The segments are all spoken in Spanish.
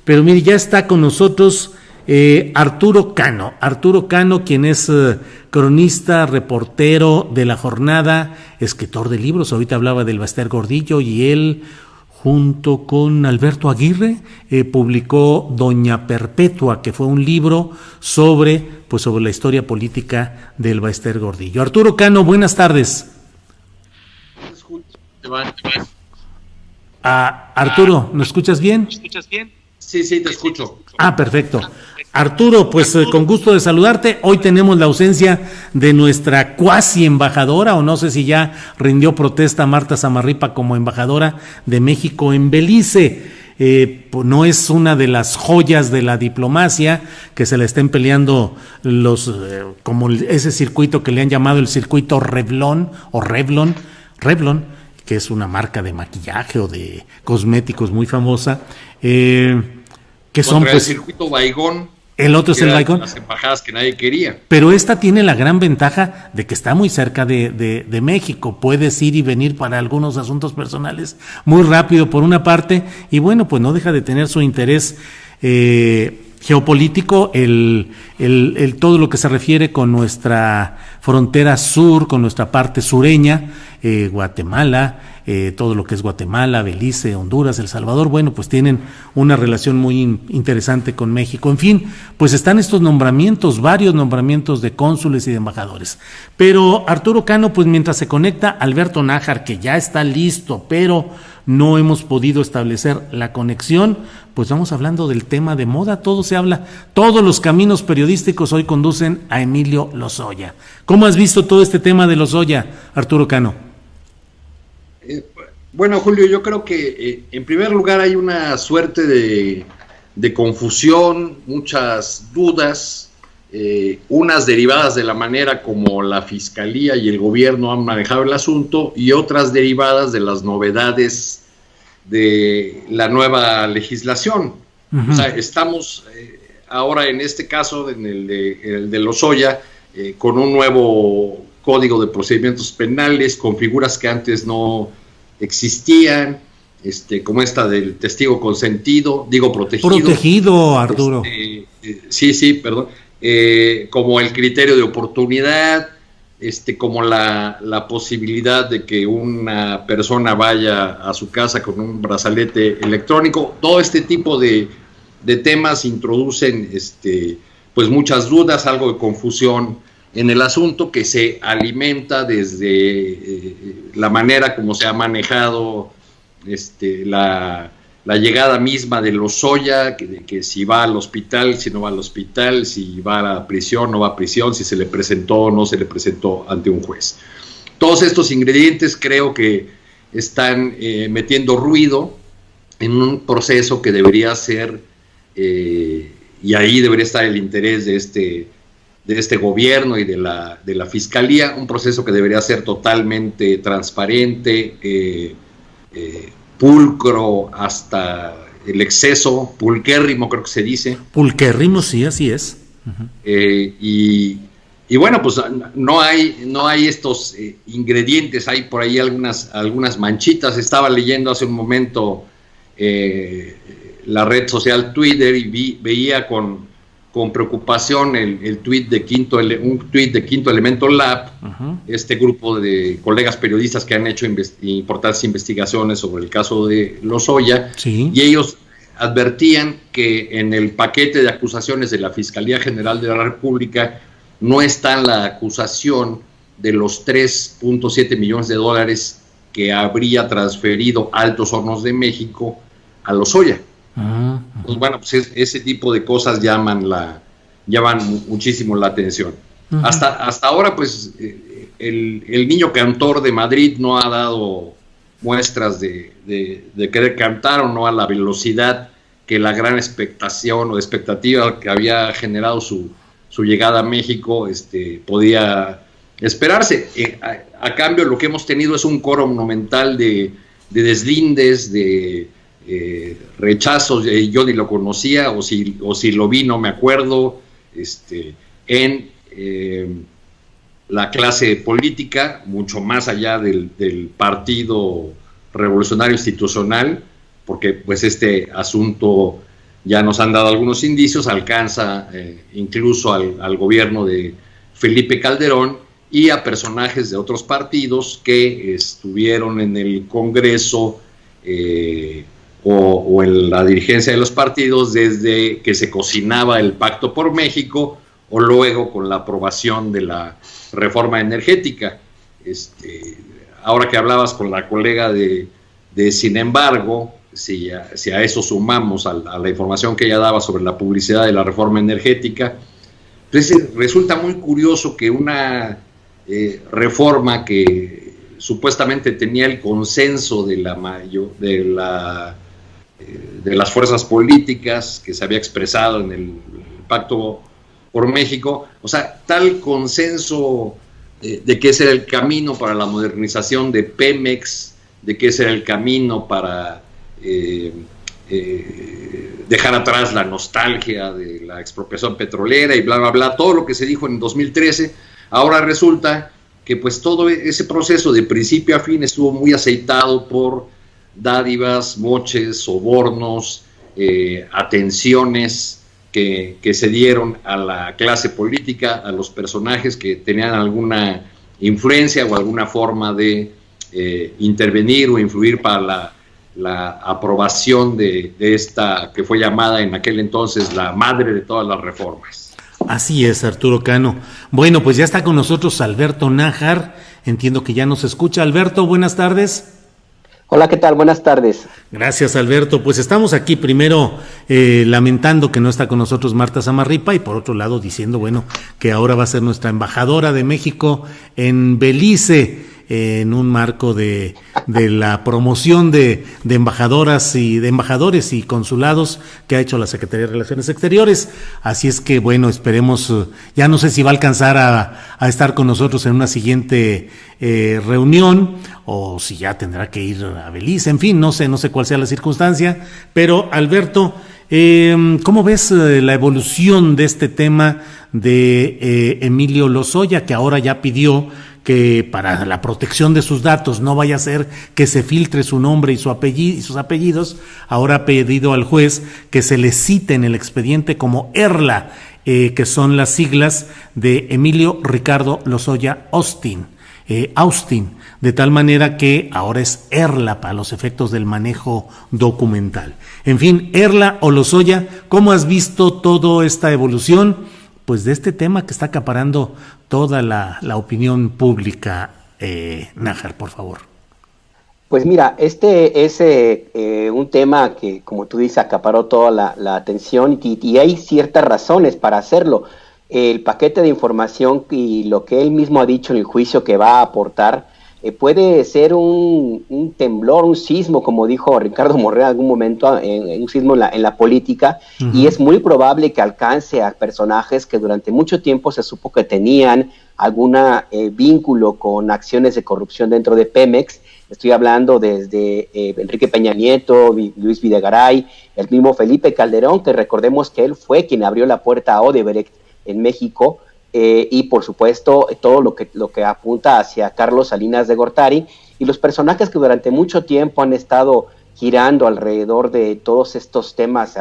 pero mire, ya está con nosotros Arturo Cano, quien es cronista, reportero de La Jornada, escritor de libros. Ahorita hablaba del Baester Gordillo, y él, junto con Alberto Aguirre, publicó Doña Perpetua, que fue un libro sobre la historia política del Baester Gordillo. Arturo Cano, buenas tardes. Arturo, ¿nos escuchas bien? Sí, te escucho. Perfecto. Arturo, pues con gusto de saludarte. Hoy tenemos la ausencia de nuestra cuasi embajadora, o no sé si ya rindió protesta Marta Zamarripa como embajadora de México en Belice. No es una de las joyas de la diplomacia que se la estén peleando como ese circuito que le han llamado el circuito Revlon, que es una marca de maquillaje o de cosméticos muy famosa, que son el circuito Baigón. El otro es el Baigón. Las embajadas que nadie quería. Pero esta tiene la gran ventaja de que está muy cerca de México. Puedes ir y venir para algunos asuntos personales muy rápido por una parte, y bueno, pues no deja de tener su interés geopolítico, todo lo que se refiere con nuestra frontera sur, con nuestra parte sureña, Guatemala, todo lo que es Guatemala, Belice, Honduras, El Salvador. Bueno, pues tienen una relación muy interesante con México. En fin, pues están estos nombramientos, varios nombramientos de cónsules y de embajadores. Pero Arturo Cano, pues mientras se conecta Alberto Nájar, que ya está listo, pero no hemos podido establecer la conexión, pues vamos hablando del tema de moda. Todo se habla, todos los caminos periodísticos hoy conducen a Emilio Lozoya. ¿Cómo has visto todo este tema de Lozoya, Arturo Cano? Bueno, Julio, yo creo que en primer lugar hay una suerte de confusión, muchas dudas, unas derivadas de la manera como la Fiscalía y el gobierno han manejado el asunto, y otras derivadas de las novedades de la nueva legislación. Uh-huh. O sea, estamos ahora en este caso, en el de Lozoya, con un nuevo Código de Procedimientos Penales, con figuras que antes no existían, como esta del testigo consentido, protegido. Protegido, Arturo. Sí, perdón. Como el criterio de oportunidad, como la posibilidad de que una persona vaya a su casa con un brazalete electrónico. Todo este tipo de temas introducen pues muchas dudas, algo de confusión en el asunto, que se alimenta desde la manera como se ha manejado la llegada misma de Lozoya, que si va al hospital, si no va al hospital, si va a la prisión, no va a prisión, si se le presentó o no se le presentó ante un juez. Todos estos ingredientes creo que están metiendo ruido en un proceso que debería ser, y ahí debería estar el interés de este gobierno y de la Fiscalía, un proceso que debería ser totalmente transparente, pulcro hasta el exceso, pulquérrimo creo que se dice. Pulquérrimo, sí, así es. Uh-huh. Y bueno, pues no hay estos ingredientes, hay por ahí algunas manchitas. Estaba leyendo hace un momento la red social Twitter y veía con preocupación el tuit de Quinto Elemento Lab, uh-huh. Este grupo de colegas periodistas que han hecho importantes investigaciones sobre el caso de Lozoya, sí. Y ellos advertían que en el paquete de acusaciones de la Fiscalía General de la República no está la acusación de los 3.7 millones de dólares que habría transferido Altos Hornos de México a Lozoya. Uh-huh. Pues bueno, pues ese tipo de cosas llaman muchísimo la atención. Uh-huh. Hasta ahora, pues, el niño cantor de Madrid no ha dado muestras de querer cantar, o no a la velocidad que la gran expectación o expectativa que había generado su llegada a México podía esperarse. A cambio, lo que hemos tenido es un coro monumental de deslindes, de rechazos. Yo ni lo conocía, o si lo vi no me acuerdo, en la clase política, mucho más allá del Partido Revolucionario Institucional, porque pues este asunto ya nos han dado algunos indicios, alcanza incluso al gobierno de Felipe Calderón y a personajes de otros partidos que estuvieron en el Congreso o en la dirigencia de los partidos desde que se cocinaba el Pacto por México o luego con la aprobación de la reforma energética. Ahora que hablabas con la colega de Sin embargo, si a eso sumamos a la información que ella daba sobre la publicidad de la reforma energética, pues resulta muy curioso que una reforma que supuestamente tenía el consenso de las fuerzas políticas que se había expresado en el Pacto por México, o sea, tal consenso de que ese era el camino para la modernización de Pemex, de que ese era el camino para dejar atrás la nostalgia de la expropiación petrolera y bla, bla, bla, todo lo que se dijo en 2013, ahora resulta que pues todo ese proceso de principio a fin estuvo muy aceitado por dádivas, moches, sobornos, atenciones que se dieron a la clase política, a los personajes que tenían alguna influencia o alguna forma de intervenir o influir para la aprobación de esta que fue llamada en aquel entonces la madre de todas las reformas. Así es, Arturo Cano. Bueno, pues ya está con nosotros Alberto Nájar. Entiendo que ya nos escucha. Alberto, buenas tardes. Hola, ¿qué tal? Buenas tardes. Gracias, Alberto. Pues estamos aquí primero lamentando que no está con nosotros Marta Zamarripa y por otro lado diciendo, bueno, que ahora va a ser nuestra embajadora de México en Belice, en un marco de la promoción de embajadoras y de embajadores y consulados que ha hecho la Secretaría de Relaciones Exteriores. Así es que, bueno, esperemos, ya no sé si va a alcanzar a estar con nosotros en una siguiente reunión o si ya tendrá que ir a Belice, en fin, no sé cuál sea la circunstancia, pero Alberto, ¿cómo ves la evolución de este tema de Emilio Lozoya, que ahora ya pidió que para la protección de sus datos no vaya a ser que se filtre su nombre y sus apellidos? Ahora ha pedido al juez que se le cite en el expediente como ERLA, que son las siglas de Emilio Ricardo Lozoya Austin, de tal manera que ahora es ERLA para los efectos del manejo documental. En fin, ERLA o Lozoya, ¿cómo has visto toda esta evolución pues de este tema que está acaparando toda la opinión pública? Nájar, por favor. Pues mira, este es un tema que, como tú dices, acaparó toda la atención y hay ciertas razones para hacerlo. El paquete de información y lo que él mismo ha dicho en el juicio que va a aportar puede ser un temblor, un sismo, como dijo Ricardo Monreal en algún momento, un sismo en la política, y es muy probable que alcance a personajes que durante mucho tiempo se supo que tenían algún vínculo con acciones de corrupción dentro de Pemex. Estoy hablando desde Enrique Peña Nieto, Luis Videgaray, el mismo Felipe Calderón, que recordemos que él fue quien abrió la puerta a Odebrecht en México, y por supuesto todo lo que apunta hacia Carlos Salinas de Gortari y los personajes que durante mucho tiempo han estado girando alrededor de todos estos temas.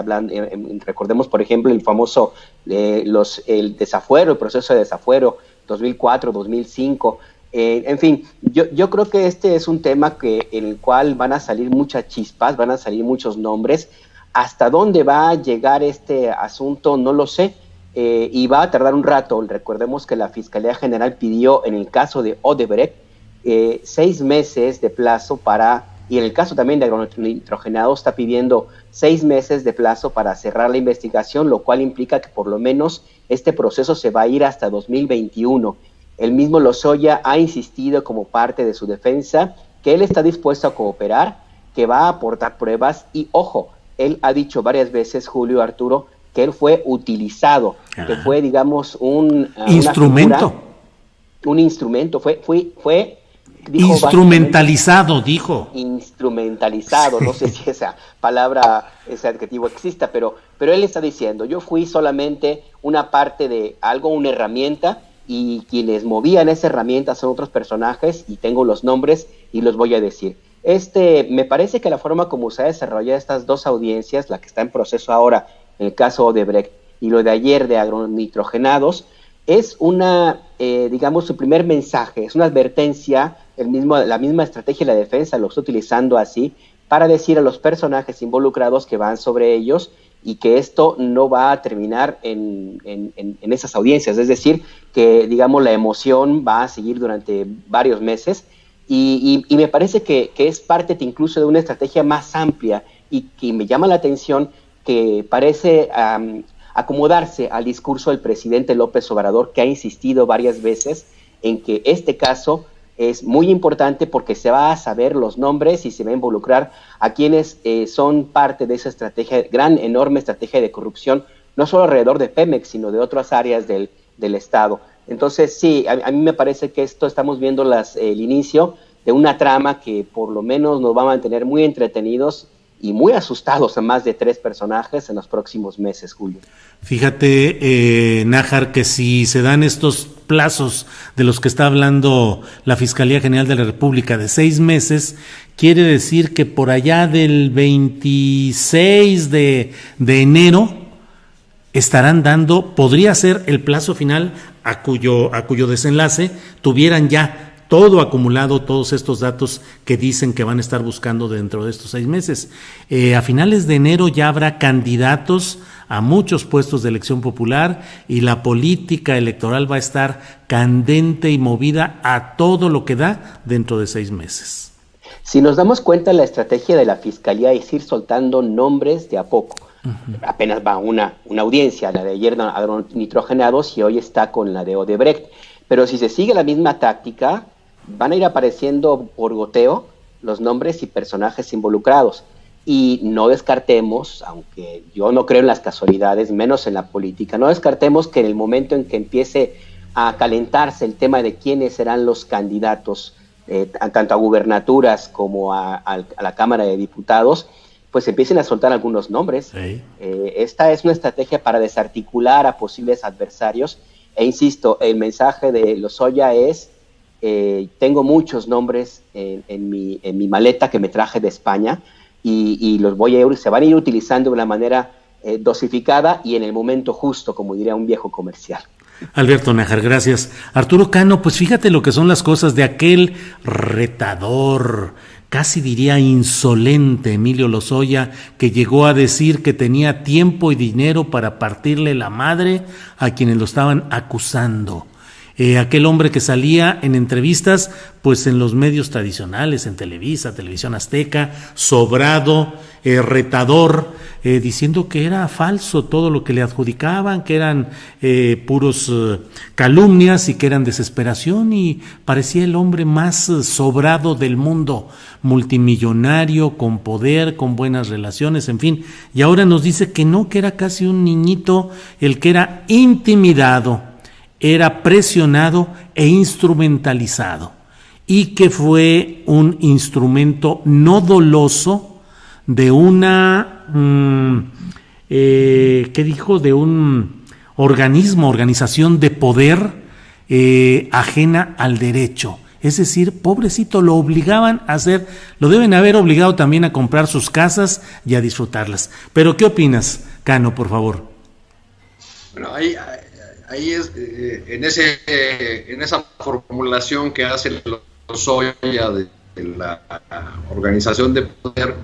Recordemos por ejemplo el famoso el desafuero, el proceso de desafuero 2004, 2005. En fin, yo creo que este es un tema en el cual van a salir muchas chispas, van a salir muchos nombres. Hasta dónde va a llegar este asunto no lo sé. Y va a tardar un rato. Recordemos que la Fiscalía General pidió en el caso de Odebrecht 6 meses de plazo y en el caso también de agronitrogenado está pidiendo 6 meses de plazo para cerrar la investigación, lo cual implica que por lo menos este proceso se va a ir hasta 2021. El mismo Lozoya ha insistido como parte de su defensa que él está dispuesto a cooperar, que va a aportar pruebas y, ojo, él ha dicho varias veces, Julio, Arturo, que él fue utilizado, que fue, digamos, un instrumento. Un instrumento, fue dijo, instrumentalizado, dijo. Instrumentalizado, no sé si esa palabra, ese adjetivo exista, pero él está diciendo, yo fui solamente una parte de algo, una herramienta, y quienes movían esa herramienta son otros personajes, y tengo los nombres y los voy a decir. Me parece que la forma como se ha desarrollado estas dos audiencias, la que está en proceso ahora, en el caso Odebrecht, y lo de ayer de agronitrogenados, es digamos, su primer mensaje, es una advertencia, la misma estrategia de la defensa lo está utilizando así, para decir a los personajes involucrados que van sobre ellos y que esto no va a terminar en esas audiencias, es decir, que, digamos, la emoción va a seguir durante varios meses, y me parece que es parte incluso de una estrategia más amplia, y que me llama la atención que parece acomodarse al discurso del presidente López Obrador, que ha insistido varias veces en que este caso es muy importante porque se va a saber los nombres y se va a involucrar a quienes son parte de esa estrategia, enorme estrategia de corrupción, no solo alrededor de Pemex, sino de otras áreas del Estado. Entonces, sí, a mí me parece que estamos viendo el inicio de una trama que por lo menos nos va a mantener muy entretenidos y muy asustados a más de 3 personajes en los próximos meses, Julio. Fíjate, Nájar, que si se dan estos plazos de los que está hablando la Fiscalía General de la República de 6 meses, quiere decir que por allá del 26 de enero estarán dando, podría ser el plazo final a cuyo desenlace tuvieran ya todo acumulado, todos estos datos que dicen que van a estar buscando dentro de estos 6 meses. A finales de enero ya habrá candidatos a muchos puestos de elección popular y la política electoral va a estar candente y movida a todo lo que da dentro de 6 meses. Si nos damos cuenta, la estrategia de la Fiscalía es ir soltando nombres de a poco. Uh-huh. Apenas va una audiencia, la de ayer agronitrogenados, y hoy está con la de Odebrecht. Pero si se sigue la misma táctica, van a ir apareciendo por goteo los nombres y personajes involucrados. Y no descartemos, aunque yo no creo en las casualidades, menos en la política, no descartemos que en el momento en que empiece a calentarse el tema de quiénes serán los candidatos, tanto a gubernaturas como a la Cámara de Diputados, pues empiecen a soltar algunos nombres. Sí. Esta es una estrategia para desarticular a posibles adversarios. E insisto, el mensaje de Lozoya es: tengo muchos nombres en mi maleta que me traje de España y se van a ir utilizando de una manera dosificada y en el momento justo, como diría un viejo comercial. Alberto Nájar, gracias. Arturo Cano, pues fíjate lo que son las cosas de aquel retador, casi diría insolente Emilio Lozoya, que llegó a decir que tenía tiempo y dinero para partirle la madre a quienes lo estaban acusando. Aquel hombre que salía en entrevistas, pues en los medios tradicionales, en Televisa, Televisión Azteca, sobrado, retador, diciendo que era falso todo lo que le adjudicaban, que eran puros calumnias y que eran desesperación, y parecía el hombre más sobrado del mundo, multimillonario, con poder, con buenas relaciones, en fin. Y ahora nos dice que no, que era casi un niñito el que era intimidado, era presionado e instrumentalizado, y que fue un instrumento no doloso de una, ¿qué dijo? De un organización de poder ajena al derecho. Es decir, pobrecito, lo obligaban a hacer, lo deben haber obligado también a comprar sus casas y a disfrutarlas. Pero, ¿qué opinas, Cano, por favor? Bueno, ahí es, en esa formulación que hace Lozoya de la organización de poder,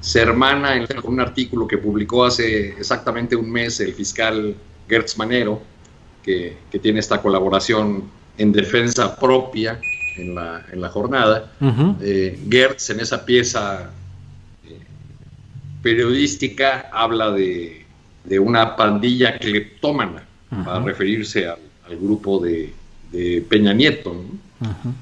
se hermana en un artículo que publicó hace exactamente un mes el fiscal Gertz Manero, que tiene esta colaboración en defensa propia en la jornada. Uh-huh. Gertz, en esa pieza periodística, habla de una pandilla cleptómana, uh-huh, para referirse al grupo de Peña Nieto, ¿no? Uh-huh.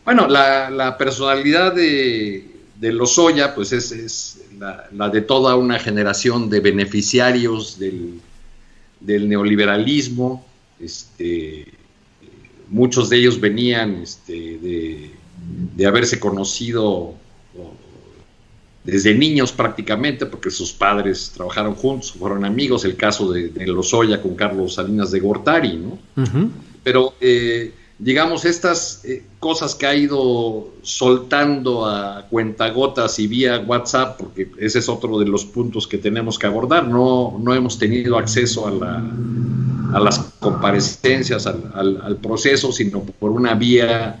Bueno, la personalidad de Lozoya, pues es la de toda una generación de beneficiarios del neoliberalismo. Muchos de ellos venían de haberse conocido desde niños prácticamente, porque sus padres trabajaron juntos, fueron amigos. El caso de Lozoya con Carlos Salinas de Gortari, ¿no? Uh-huh. Pero digamos, estas cosas que ha ido soltando a cuentagotas y vía WhatsApp, porque ese es otro de los puntos que tenemos que abordar. No hemos tenido acceso a las comparecencias, al proceso, sino por una vía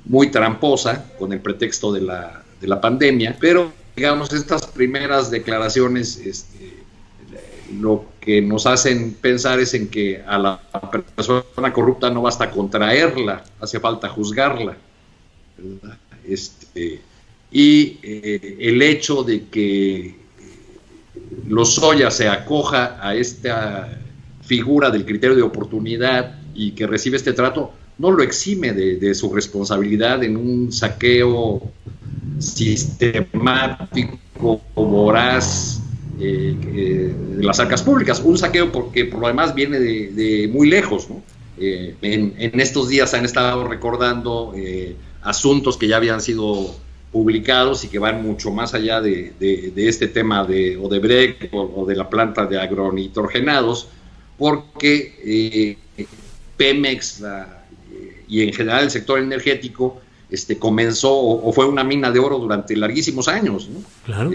muy tramposa, con el pretexto de la pandemia. Pero, digamos, estas primeras declaraciones, lo que nos hacen pensar es en que a la persona corrupta no basta contraerla, hace falta juzgarla, ¿verdad? El hecho de que Lozoya se acoja a esta figura del criterio de oportunidad y que recibe este trato, no lo exime de su responsabilidad en un saqueo sistemático, voraz, de las arcas públicas, un saqueo porque por lo demás viene de muy lejos, ¿no? En estos días han estado recordando asuntos que ya habían sido publicados y que van mucho más allá de este tema de Odebrecht o de la planta de agronitrogenados, porque Pemex y en general el sector energético comenzó o fue una mina de oro durante larguísimos años, ¿no? Claro.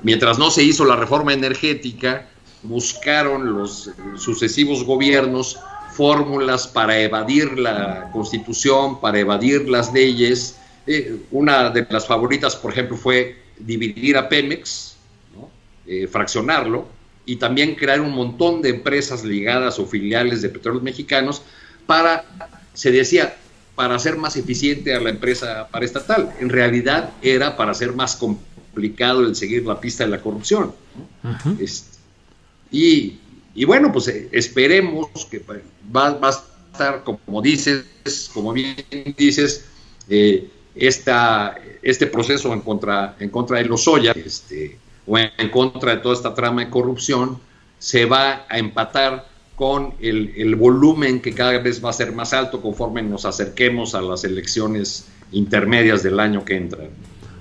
Mientras no se hizo la reforma energética, buscaron los sucesivos gobiernos fórmulas para evadir la Constitución, para evadir las leyes. Una de las favoritas, por ejemplo, fue dividir a Pemex, ¿no? Fraccionarlo, y también crear un montón de empresas ligadas o filiales de petróleos mexicanos se decía, para hacer más eficiente a la empresa paraestatal. En realidad era para hacer más complicado el seguir la pista de la corrupción, ¿no? Uh-huh. Y bueno, pues esperemos que va a estar, como bien dices, este proceso en contra de Lozoya, o en contra de toda esta trama de corrupción, se va a empatar con el volumen que cada vez va a ser más alto conforme nos acerquemos a las elecciones intermedias del año que entra.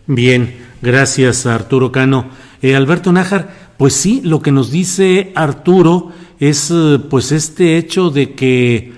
Bien, gracias Arturo Cano. Alberto Nájar, pues sí, lo que nos dice Arturo es pues este hecho de que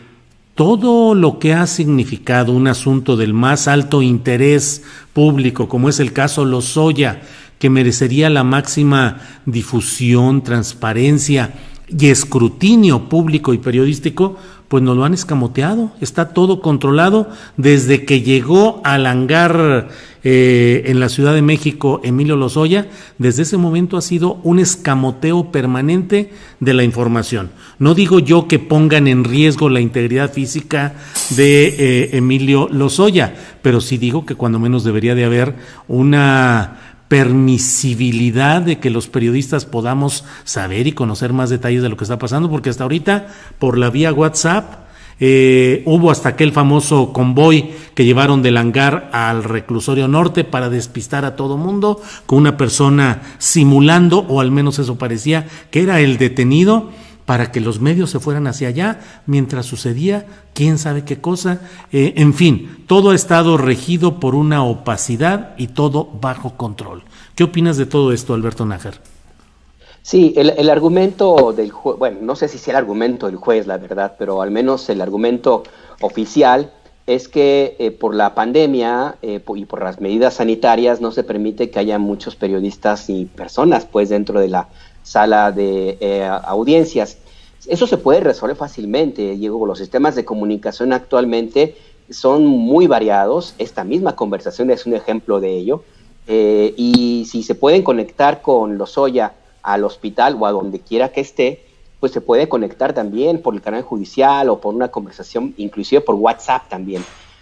todo lo que ha significado un asunto del más alto interés público, como es el caso Lozoya, que merecería la máxima difusión, transparencia y escrutinio público y periodístico, pues nos lo han escamoteado. Está todo controlado desde que llegó al hangar en la Ciudad de México Emilio Lozoya. Desde ese momento ha sido un escamoteo permanente de la información. No digo yo que pongan en riesgo la integridad física de Emilio Lozoya, pero sí digo que cuando menos debería de haber una permisibilidad de que los periodistas podamos saber y conocer más detalles de lo que está pasando, porque hasta ahorita por la vía WhatsApp hubo hasta aquel famoso convoy que llevaron del hangar al reclusorio norte para despistar a todo mundo, con una persona simulando, o al menos eso parecía, que era el detenido, para que los medios se fueran hacia allá mientras sucedía quién sabe qué cosa. En fin, todo ha estado regido por una opacidad y todo bajo control. ¿Qué opinas de todo esto, Alberto Nájar? Sí, el argumento del juez, bueno, no sé si sea el argumento del juez, la verdad, pero al menos el argumento oficial es que por la pandemia y por las medidas sanitarias no se permite que haya muchos periodistas y personas pues dentro de la sala de audiencias. Eso se puede resolver fácilmente. Diego, los sistemas de comunicación actualmente son muy variados. Esta misma conversación es un ejemplo de ello. Y si se pueden conectar con Lozoya al hospital o a donde quiera que esté, pues se puede conectar también por el canal judicial o por una conversación, inclusive por WhatsApp también.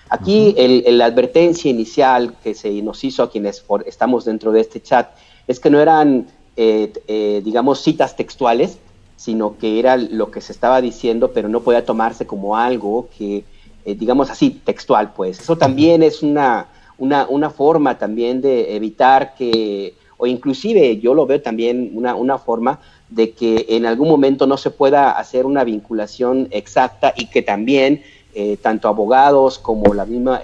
Aquí la advertencia inicial que se nos hizo a quienes estamos dentro de este chat es que no eran digamos, citas textuales, sino que era lo que se estaba diciendo, pero no podía tomarse como algo que, digamos así, textual, pues. Eso también es una forma también de evitar que, o inclusive yo lo veo también una forma de que en algún momento no se pueda hacer una vinculación exacta y que también tanto abogados como la misma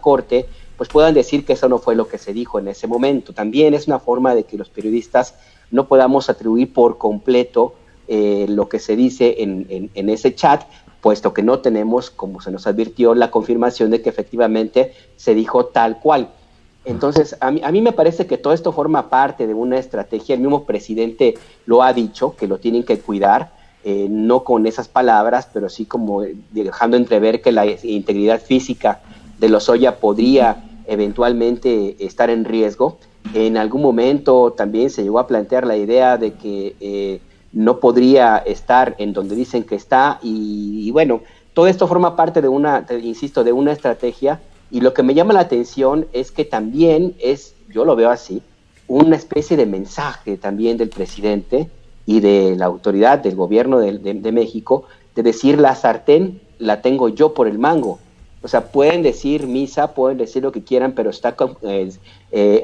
corte pues puedan decir que eso no fue lo que se dijo en ese momento. También es una forma de que los periodistas no podamos atribuir por completo lo que se dice en ese chat, puesto que no tenemos, como se nos advirtió, la confirmación de que efectivamente se dijo tal cual. Entonces, a mí me parece que todo esto forma parte de una estrategia. El mismo presidente lo ha dicho, que lo tienen que cuidar, no con esas palabras, pero sí como dejando entrever que la integridad física de Lozoya podría eventualmente estar en riesgo. En algún momento también se llegó a plantear la idea de que no podría estar en donde dicen que está, y bueno, todo esto forma parte de una estrategia. Y lo que me llama la atención es que también yo lo veo así, una especie de mensaje también del presidente y de la autoridad del gobierno de México, de decir: la sartén la tengo yo por el mango. O sea, pueden decir misa, pueden decir lo que quieran, pero está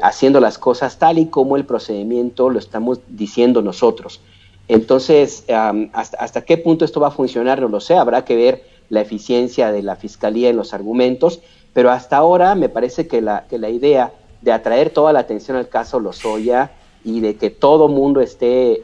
haciendo las cosas tal y como el procedimiento lo estamos diciendo nosotros. Entonces, hasta qué punto esto va a funcionar no lo sé, habrá que ver la eficiencia de la Fiscalía en los argumentos, pero hasta ahora me parece que la idea de atraer toda la atención al caso Lozoya y de que todo mundo esté,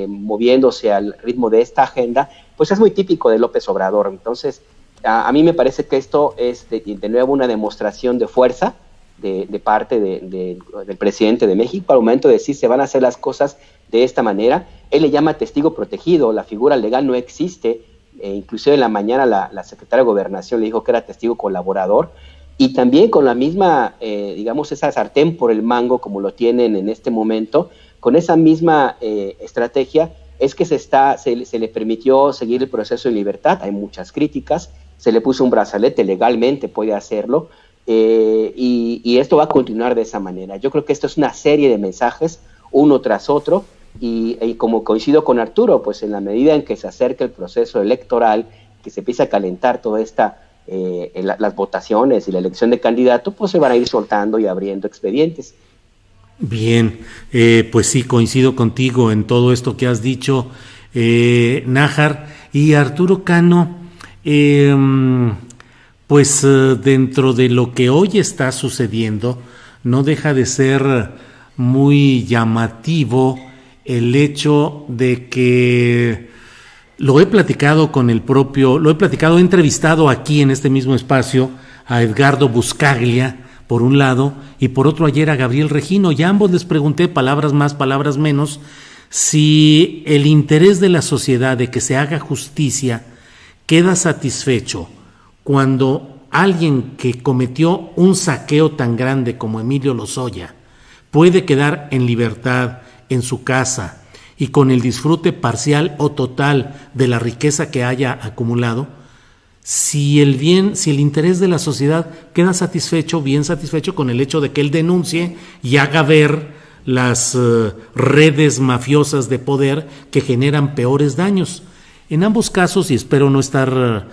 moviéndose al ritmo de esta agenda, pues es muy típico de López Obrador. Entonces, a mí me parece que esto es de nuevo una demostración de fuerza de parte del presidente de México al momento de decir: se van a hacer las cosas de esta manera. Él le llama testigo protegido, la figura legal no existe. Inclusive en la mañana la secretaria de Gobernación le dijo que era testigo colaborador, y también con la misma, esa sartén por el mango como lo tienen en este momento, con esa misma estrategia es que se le permitió seguir el proceso en libertad. Hay muchas críticas, se le puso un brazalete, legalmente puede hacerlo, y esto va a continuar de esa manera. Yo creo que esto es una serie de mensajes, uno tras otro, y como coincido con Arturo, pues en la medida en que se acerca el proceso electoral, que se empieza a calentar toda las votaciones y la elección de candidato, pues se van a ir soltando y abriendo expedientes. Bien, pues sí, coincido contigo en todo esto que has dicho, Nájar. Y Arturo Cano, pues dentro de lo que hoy está sucediendo, no deja de ser muy llamativo el hecho de que he entrevistado aquí en este mismo espacio a Edgardo Buscaglia, por un lado, y por otro ayer a Gabriel Regino, y a ambos les pregunté, palabras más, palabras menos, si el interés de la sociedad de que se haga justicia queda satisfecho cuando alguien que cometió un saqueo tan grande como Emilio Lozoya puede quedar en libertad en su casa y con el disfrute parcial o total de la riqueza que haya acumulado. Si el interés de la sociedad queda bien satisfecho con el hecho de que él denuncie y haga ver las redes mafiosas de poder que generan peores daños. En ambos casos, y espero no estar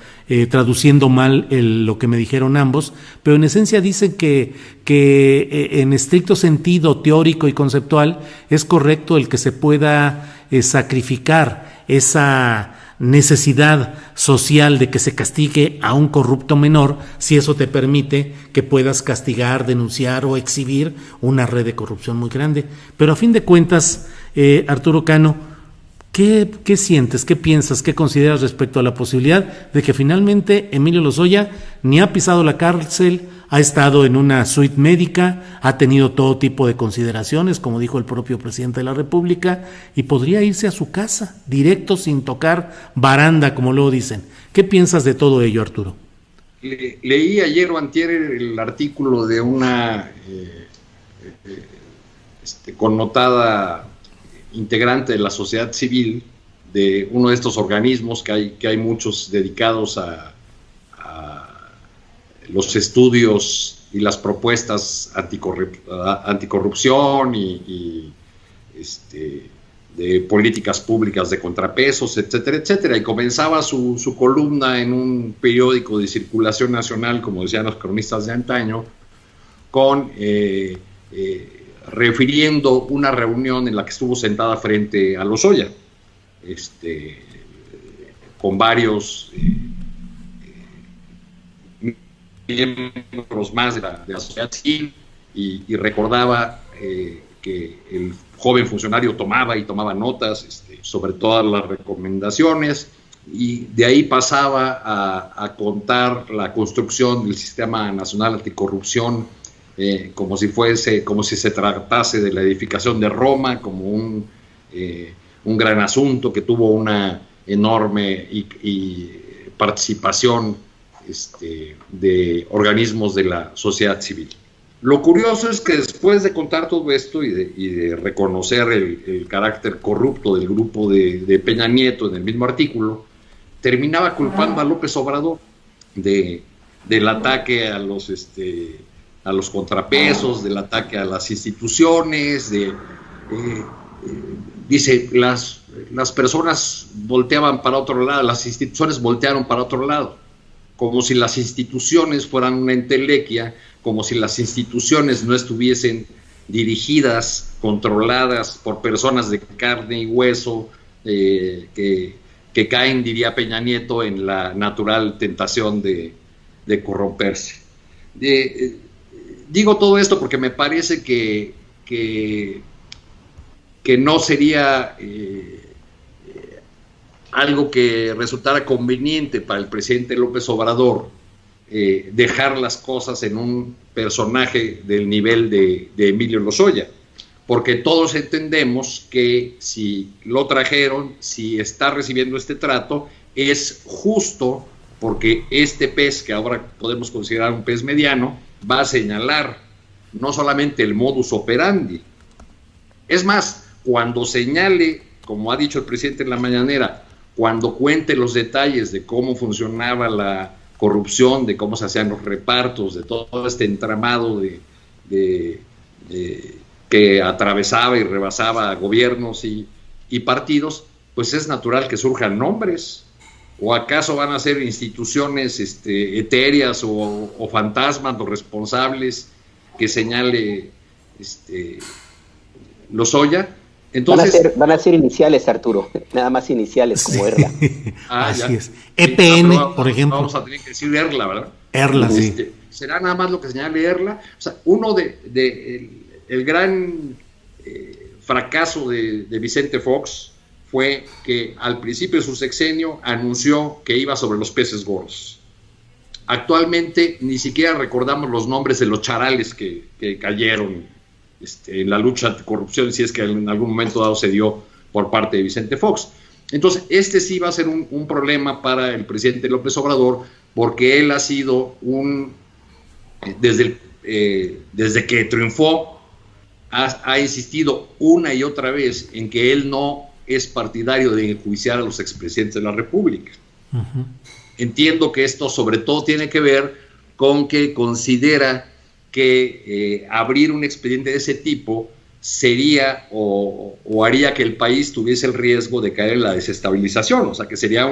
traduciendo mal lo que me dijeron ambos, pero en esencia dicen que en estricto sentido teórico y conceptual es correcto el que se pueda sacrificar esa necesidad social de que se castigue a un corrupto menor, si eso te permite que puedas castigar, denunciar o exhibir una red de corrupción muy grande. Pero a fin de cuentas, Arturo Cano, ¿Qué sientes, qué piensas, qué consideras respecto a la posibilidad de que finalmente Emilio Lozoya ni ha pisado la cárcel, ha estado en una suite médica, ha tenido todo tipo de consideraciones, como dijo el propio presidente de la República, y podría irse a su casa, directo, sin tocar baranda, como luego dicen? ¿Qué piensas de todo ello, Arturo? Leí ayer o antier el artículo de una connotada integrante de la sociedad civil de uno de estos organismos que hay muchos dedicados a los estudios y las propuestas anticorrupción y de políticas públicas de contrapesos, etcétera, etcétera, y comenzaba su columna en un periódico de circulación nacional, como decían los cronistas de antaño, con refiriendo una reunión en la que estuvo sentada frente a Lozoya, con varios miembros más de la sociedad civil, y recordaba que el joven funcionario tomaba notas sobre todas las recomendaciones, y de ahí pasaba a contar la construcción del Sistema Nacional Anticorrupción como si se tratase de la edificación de Roma, como un gran asunto que tuvo una enorme y participación de organismos de la sociedad civil. Lo curioso es que después de contar todo esto y de reconocer el carácter corrupto del grupo de Peña Nieto en el mismo artículo, terminaba culpando a López Obrador del ataque a los contrapesos, del ataque a las instituciones, dice, las personas volteaban para otro lado, las instituciones voltearon para otro lado, como si las instituciones fueran una entelequia, como si las instituciones no estuviesen dirigidas, controladas por personas de carne y hueso, que caen, diría Peña Nieto, en la natural tentación de corromperse. Digo todo esto porque me parece que no sería algo que resultara conveniente para el presidente López Obrador dejar las cosas en un personaje del nivel de Emilio Lozoya, porque todos entendemos que si lo trajeron, si está recibiendo este trato, es justo porque este pez, que ahora podemos considerar un pez mediano, va a señalar no solamente el modus operandi. Es más, cuando señale, como ha dicho el presidente en la mañanera, cuando cuente los detalles de cómo funcionaba la corrupción, de cómo se hacían los repartos, de todo este entramado que atravesaba y rebasaba gobiernos y partidos, pues es natural que surjan nombres. ¿O acaso van a ser instituciones etéreas o fantasmas los responsables que señale Lozoya? Entonces, van a ser iniciales, Arturo, nada más iniciales, como Erla. Así es. EPN, por ejemplo. Vamos a tener que decir Erla, ¿verdad? Erla, sí. ¿Será nada más lo que señale Erla? O sea, el gran fracaso de Vicente Fox fue que al principio de su sexenio anunció que iba sobre los peces gordos. Actualmente ni siquiera recordamos los nombres de los charales que cayeron en la lucha anticorrupción, si es que en algún momento dado se dio por parte de Vicente Fox. Entonces, sí va a ser un problema para el presidente López Obrador, porque él ha sido desde que triunfó, ha insistido una y otra vez en que él no es partidario de enjuiciar a los expresidentes de la República. Uh-huh. Entiendo que esto sobre todo tiene que ver con que considera que abrir un expediente de ese tipo sería o haría que el país tuviese el riesgo de caer en la desestabilización, o sea que sería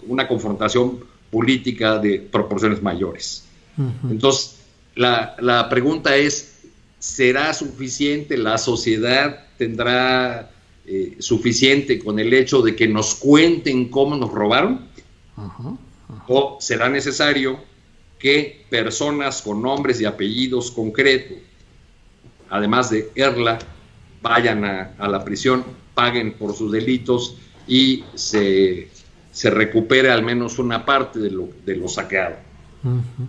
una confrontación política de proporciones mayores. Uh-huh. Entonces, la pregunta es, ¿será suficiente? ¿La sociedad tendrá suficiente con el hecho de que nos cuenten cómo nos robaron? Uh-huh. Uh-huh. ¿O será necesario que personas con nombres y apellidos concretos, además de Erla, vayan a la prisión, paguen por sus delitos y se recupere al menos una parte de lo saqueado? Uh-huh.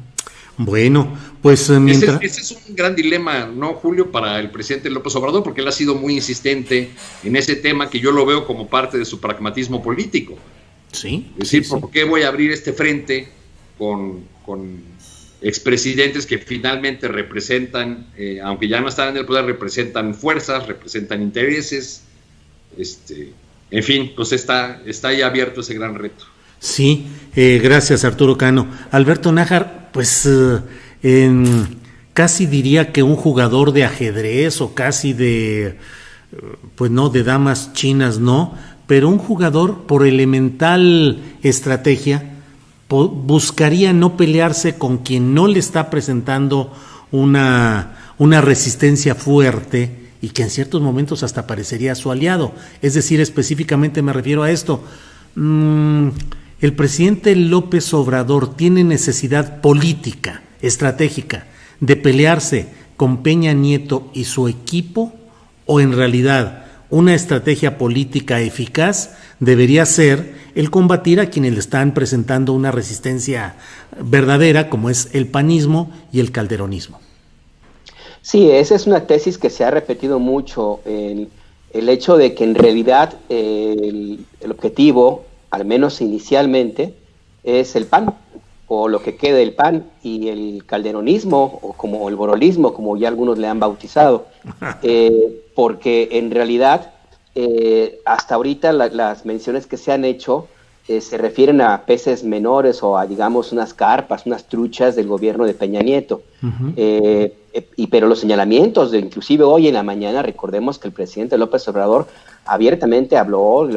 Bueno, pues mientras... Ese es un gran dilema, ¿no, Julio?, para el presidente López Obrador, porque él ha sido muy insistente en ese tema, que yo lo veo como parte de su pragmatismo político. Sí. Es decir, sí. ¿por qué voy a abrir este frente con expresidentes que finalmente representan, aunque ya no están en el poder, representan fuerzas, representan intereses? En fin, pues está ahí abierto ese gran reto. Sí, gracias, Arturo Cano. Alberto Nájar, pues casi diría que un jugador de ajedrez o casi pues no, de damas chinas no, pero un jugador por elemental estrategia buscaría no pelearse con quien no le está presentando una resistencia fuerte y que en ciertos momentos hasta parecería su aliado. Es decir, específicamente me refiero a esto. El presidente López Obrador tiene necesidad política, estratégica, de pelearse con Peña Nieto y su equipo, o en realidad una estrategia política eficaz debería ser el combatir a quienes le están presentando una resistencia verdadera, como es el panismo y el calderonismo. Sí, esa es una tesis que se ha repetido mucho, el hecho de que en realidad el objetivo, al menos inicialmente, es el PAN, o lo que quede del PAN, y el calderonismo, o como el borolismo, como ya algunos le han bautizado, porque en realidad hasta ahorita las menciones que se han hecho se refieren a peces menores o a, digamos, unas carpas, unas truchas del gobierno de Peña Nieto. Pero los señalamientos, inclusive hoy en la mañana, recordemos que el presidente López Obrador abiertamente habló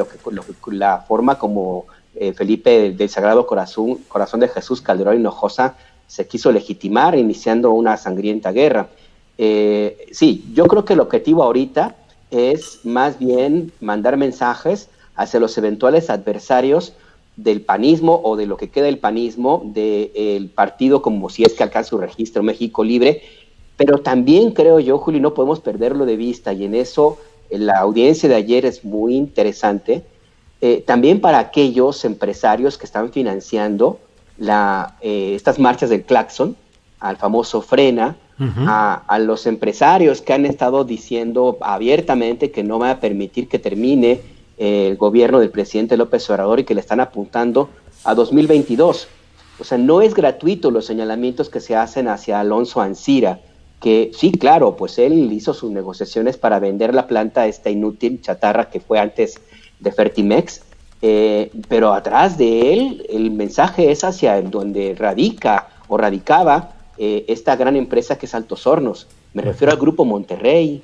la forma como Felipe del Sagrado Corazón de Jesús Calderón Hinojosa se quiso legitimar, iniciando una sangrienta guerra. Sí, yo creo que el objetivo ahorita es más bien mandar mensajes hacia los eventuales adversarios del panismo o de lo que queda del panismo, del partido, como si es que alcanza su registro México Libre, pero también creo yo, Julio, no podemos perderlo de vista, y en eso la audiencia de ayer es muy interesante, también para aquellos empresarios que están financiando estas marchas del claxon, al famoso Frena, a los empresarios que han estado diciendo abiertamente que no van a permitir que termine el gobierno del presidente López Obrador y que le están apuntando a 2022. O sea, no es gratuito los señalamientos que se hacen hacia Alonso Ancira, que sí, claro, pues él hizo sus negociaciones para vender la planta esta inútil chatarra que fue antes de Fertimex, pero atrás de él el mensaje es hacia donde radicaba esta gran empresa que es Altos Hornos. Me refiero al Grupo Monterrey.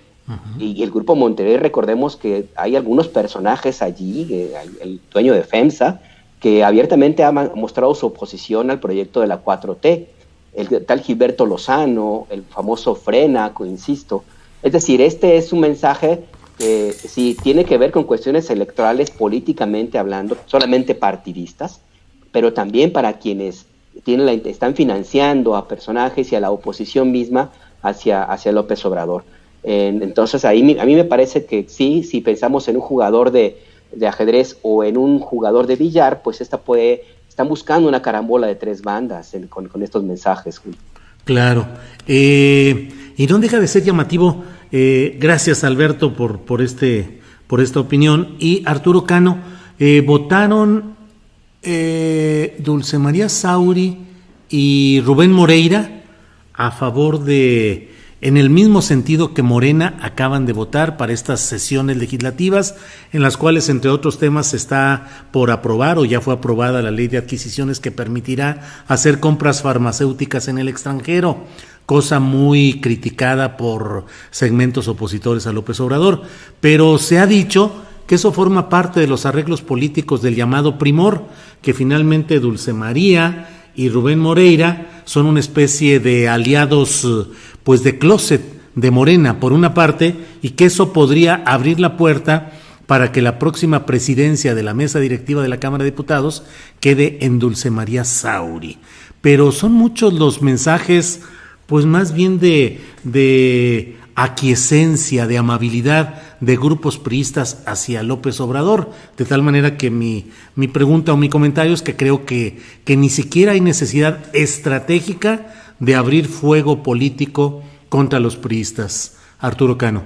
Y el Grupo Monterrey, recordemos que hay algunos personajes allí, el dueño de FEMSA, que abiertamente ha mostrado su oposición al proyecto de la 4T, el tal Gilberto Lozano, el famoso Frena, insisto. Es decir, este es un mensaje que sí tiene que ver con cuestiones electorales políticamente hablando, solamente partidistas, pero también para quienes están financiando a personajes y a la oposición misma hacia López Obrador. Entonces a mí me parece que sí, si pensamos en un jugador de ajedrez o en un jugador de billar, pues están buscando una carambola de tres bandas con estos mensajes, Julio. Claro, y no deja de ser llamativo. Gracias, Alberto, por esta opinión. Y Arturo Cano, votaron Dulce María Sauri y Rubén Moreira a favor en el mismo sentido que Morena, acaban de votar para estas sesiones legislativas, en las cuales, entre otros temas, se está por aprobar o ya fue aprobada la ley de adquisiciones que permitirá hacer compras farmacéuticas en el extranjero, cosa muy criticada por segmentos opositores a López Obrador, pero se ha dicho que eso forma parte de los arreglos políticos del llamado primor, que finalmente Dulce María y Rubén Moreira son una especie de aliados, pues de closet de Morena, por una parte, y que eso podría abrir la puerta para que la próxima presidencia de la mesa directiva de la Cámara de Diputados quede en Dulce María Sauri. Pero son muchos los mensajes, pues más bien de aquiescencia, de amabilidad de grupos priistas hacia López Obrador, de tal manera que mi pregunta o mi comentario es que creo que ni siquiera hay necesidad estratégica de abrir fuego político contra los priistas. Arturo Cano.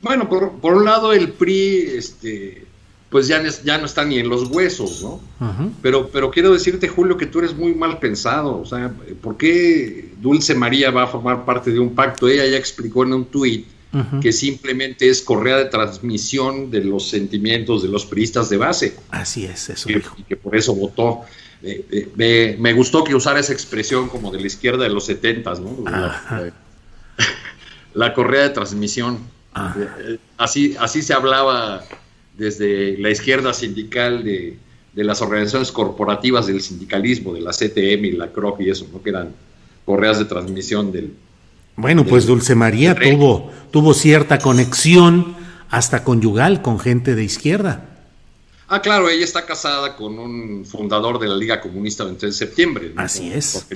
Bueno, por un lado el PRI, pues ya no está ni en los huesos, ¿no? Uh-huh. Pero quiero decirte, Julio, que tú eres muy mal pensado. O sea, ¿por qué Dulce María va a formar parte de un pacto? Ella ya explicó en un tuit uh-huh. que simplemente es correa de transmisión de los sentimientos de los priistas de base. Así es, eso dijo. Y que por eso votó. Me gustó que usara esa expresión como de la izquierda de los 70s, ¿no? La correa de transmisión. Así se hablaba desde la izquierda sindical de las organizaciones corporativas del sindicalismo, de la CTM y la CROC y eso, ¿no? Que eran correas de transmisión del... Bueno, pues Dulce María tuvo cierta conexión hasta conyugal con gente de izquierda. Ah, claro, ella está casada con un fundador de la Liga Comunista 23 de septiembre, ¿no? Así es.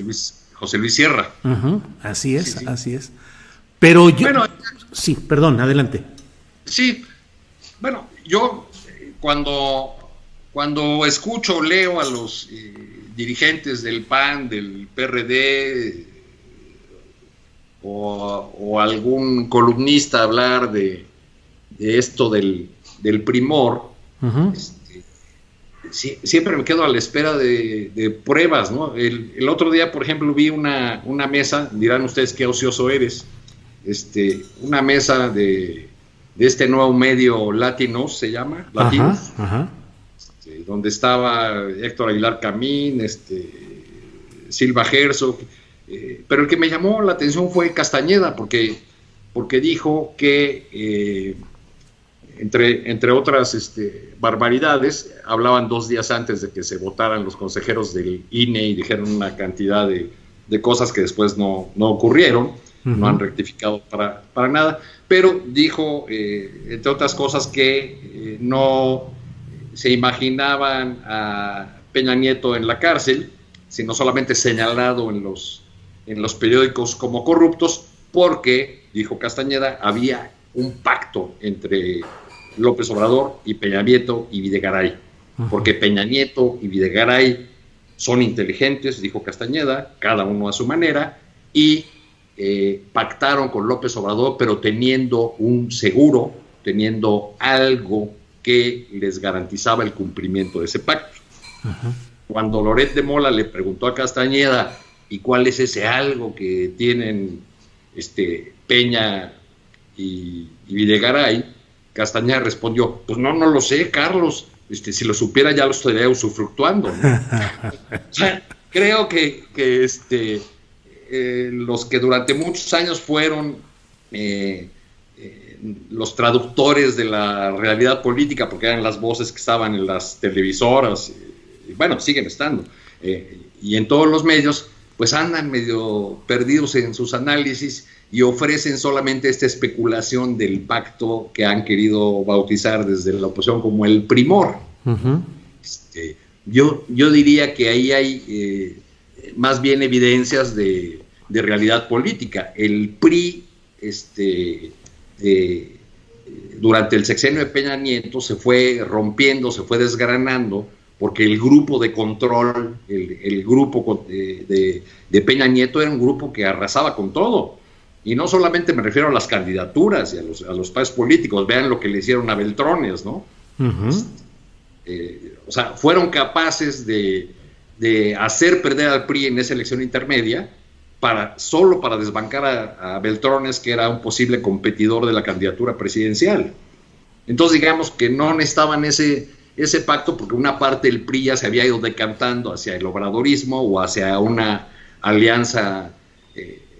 José Luis Sierra. Uh-huh. Así es, sí. Así es. Pero yo... Bueno, sí, perdón, adelante. Sí, bueno, yo cuando cuando escucho o leo a los dirigentes del PAN, del PRD, o algún columnista hablar de esto del primor, Uh-huh. Siempre me quedo a la espera de pruebas, ¿no? El otro día, por ejemplo, vi una mesa, dirán ustedes qué ocioso eres, una mesa de este nuevo medio Latinos, se llama, Latinos, Ajá. Donde estaba Héctor Aguilar Camín, Silva Herzog, pero el que me llamó la atención fue Castañeda, porque dijo que entre otras barbaridades, hablaban 2 días antes de que se votaran los consejeros del INE y dijeron una cantidad de cosas que después no ocurrieron, uh-huh. No han rectificado para nada, pero dijo, entre otras cosas, que no se imaginaban a Peña Nieto en la cárcel, sino solamente señalado en los periódicos como corruptos, porque, dijo Castañeda, había un pacto entre López Obrador y Peña Nieto y Videgaray, porque Peña Nieto y Videgaray son inteligentes, dijo Castañeda, cada uno a su manera, y pactaron con López Obrador, pero teniendo un seguro, teniendo algo que les garantizaba el cumplimiento de ese pacto. Uh-huh. Cuando Loret de Mola le preguntó a Castañeda, ¿y cuál es ese algo que tienen Peña y Videgaray? Castañeda respondió, pues no lo sé, Carlos, si lo supiera ya lo estaría usufructuando, ¿no? O sea, creo que los que durante muchos años fueron los traductores de la realidad política, porque eran las voces que estaban en las televisoras, y bueno, siguen estando, y en todos los medios, pues andan medio perdidos en sus análisis y ofrecen solamente esta especulación del pacto que han querido bautizar desde la oposición como el primor. Uh-huh. Yo diría que ahí hay más bien evidencias de realidad política. El PRI, durante el sexenio de Peña Nieto, se fue rompiendo, se fue desgranando, porque el grupo de control, el grupo de Peña Nieto era un grupo que arrasaba con todo. Y no solamente me refiero a las candidaturas y a los partidos políticos, vean lo que le hicieron a Beltrones, ¿no? Uh-huh. O sea, fueron capaces de hacer perder al PRI en esa elección intermedia solo para desbancar a Beltrones, que era un posible competidor de la candidatura presidencial. Entonces, digamos que no necesitaban ese pacto, porque una parte del PRI ya se había ido decantando hacia el obradorismo o hacia una alianza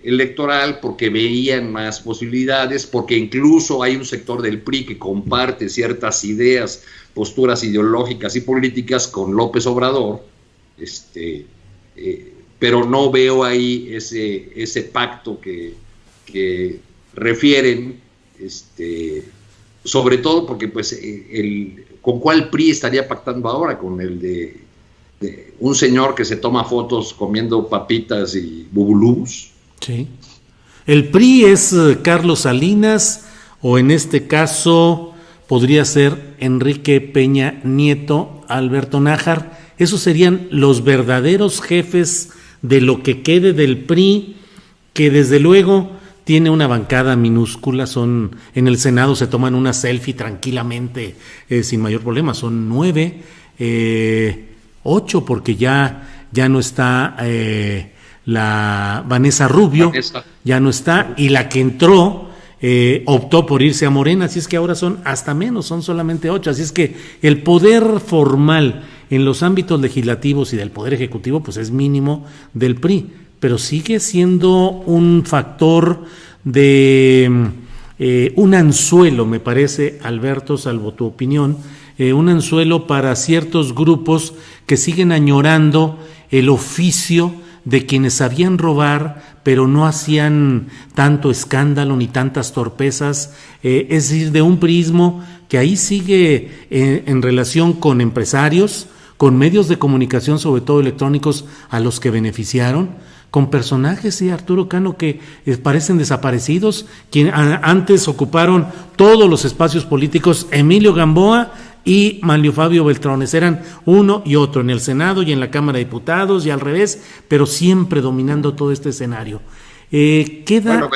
electoral, porque veían más posibilidades, porque incluso hay un sector del PRI que comparte ciertas ideas, posturas ideológicas y políticas con López Obrador, pero no veo ahí ese pacto que refieren, sobre todo porque pues ¿con cuál PRI estaría pactando ahora? ¿Con el de un señor que se toma fotos comiendo papitas y bubulubus? Sí. ¿El PRI es Carlos Salinas o en este caso podría ser Enrique Peña Nieto, Alberto Nájar? Esos serían los verdaderos jefes de lo que quede del PRI, que desde luego tiene una bancada minúscula. Son en el Senado se toman una selfie tranquilamente, sin mayor problema. Son 9, 8 porque ya no está la Vanessa Rubio, ya no está, y la que entró optó por irse a Morena, así es que ahora son hasta menos, son solamente 8, así es que el poder formal en los ámbitos legislativos y del poder ejecutivo pues es mínimo del PRI, pero sigue siendo un factor de un anzuelo, me parece, Alberto, salvo tu opinión, un anzuelo para ciertos grupos que siguen añorando el oficio de quienes sabían robar, pero no hacían tanto escándalo ni tantas torpezas, es decir, de un priismo que ahí sigue en relación con empresarios, con medios de comunicación, sobre todo electrónicos, a los que beneficiaron, con personajes, Arturo Cano, que parecen desaparecidos, quienes antes ocuparon todos los espacios políticos, Emilio Gamboa y Manlio Fabio Beltrones. Eran uno y otro en el Senado y en la Cámara de Diputados y al revés, pero siempre dominando todo este escenario. Bueno,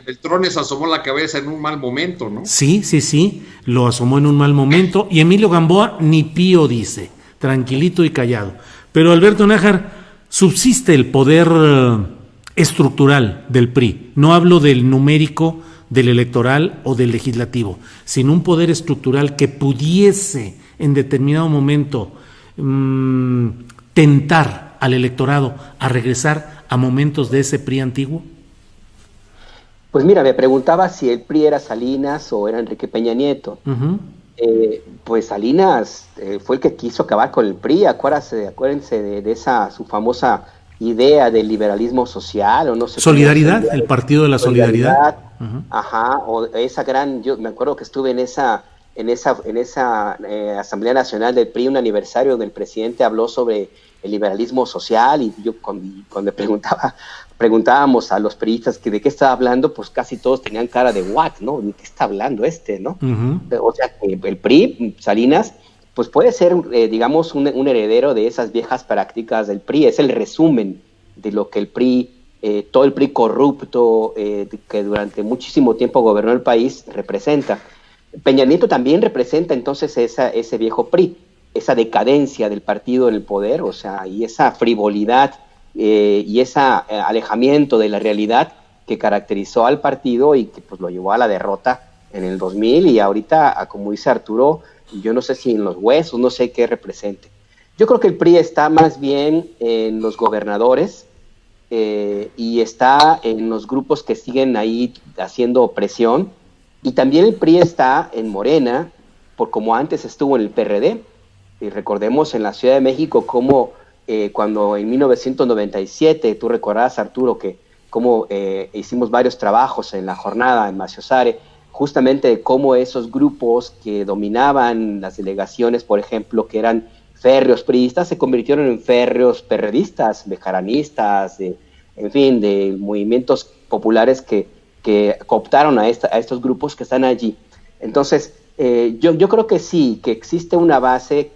Beltrones asomó la cabeza en un mal momento, ¿no? Sí, lo asomó en un mal momento, y Emilio Gamboa ni pío dice, tranquilito y callado. Pero Alberto Nájar, subsiste el poder estructural del PRI. No hablo del numérico, del electoral o del legislativo, sino un poder estructural que pudiese en determinado momento tentar al electorado a regresar a momentos de ese PRI antiguo. Pues mira, me preguntaba si el PRI era Salinas o era Enrique Peña Nieto. Uh-huh. Pues Salinas fue el que quiso acabar con el PRI. Acuérdense de esa su famosa idea del liberalismo social, o no sé. Solidaridad, el partido de la solidaridad. Uh-huh. Ajá, o esa gran, yo me acuerdo que estuve en esa Asamblea Nacional del PRI, un aniversario donde el presidente habló sobre el liberalismo social, y yo cuando preguntábamos a los priistas que de qué estaba hablando, pues casi todos tenían cara de what, ¿no? ¿De qué está hablando ¿no? Uh-huh. O sea, que el PRI, Salinas, pues puede ser, digamos, un heredero de esas viejas prácticas del PRI. Es el resumen de lo que el PRI, todo el PRI corrupto, que durante muchísimo tiempo gobernó el país, representa. Peña Nieto también representa entonces ese viejo PRI, esa decadencia del partido en el poder, o sea, y esa frivolidad y ese alejamiento de la realidad que caracterizó al partido y que pues lo llevó a la derrota en el 2000, y ahorita, como dice Arturo, yo no sé si en los huesos, no sé qué represente. Yo creo que el PRI está más bien en los gobernadores y está en los grupos que siguen ahí haciendo presión, y también el PRI está en Morena, por como antes estuvo en el PRD. Y recordemos en la Ciudad de México cómo cuando en 1997, tú recordarás, Arturo, que cómo hicimos varios trabajos en la jornada en Maciosare, justamente de cómo esos grupos que dominaban las delegaciones, por ejemplo, que eran férreos priistas, se convirtieron en férreos perredistas, bejaranistas, en fin, de movimientos populares que cooptaron a estos grupos que están allí. Entonces, yo creo que sí, que existe una base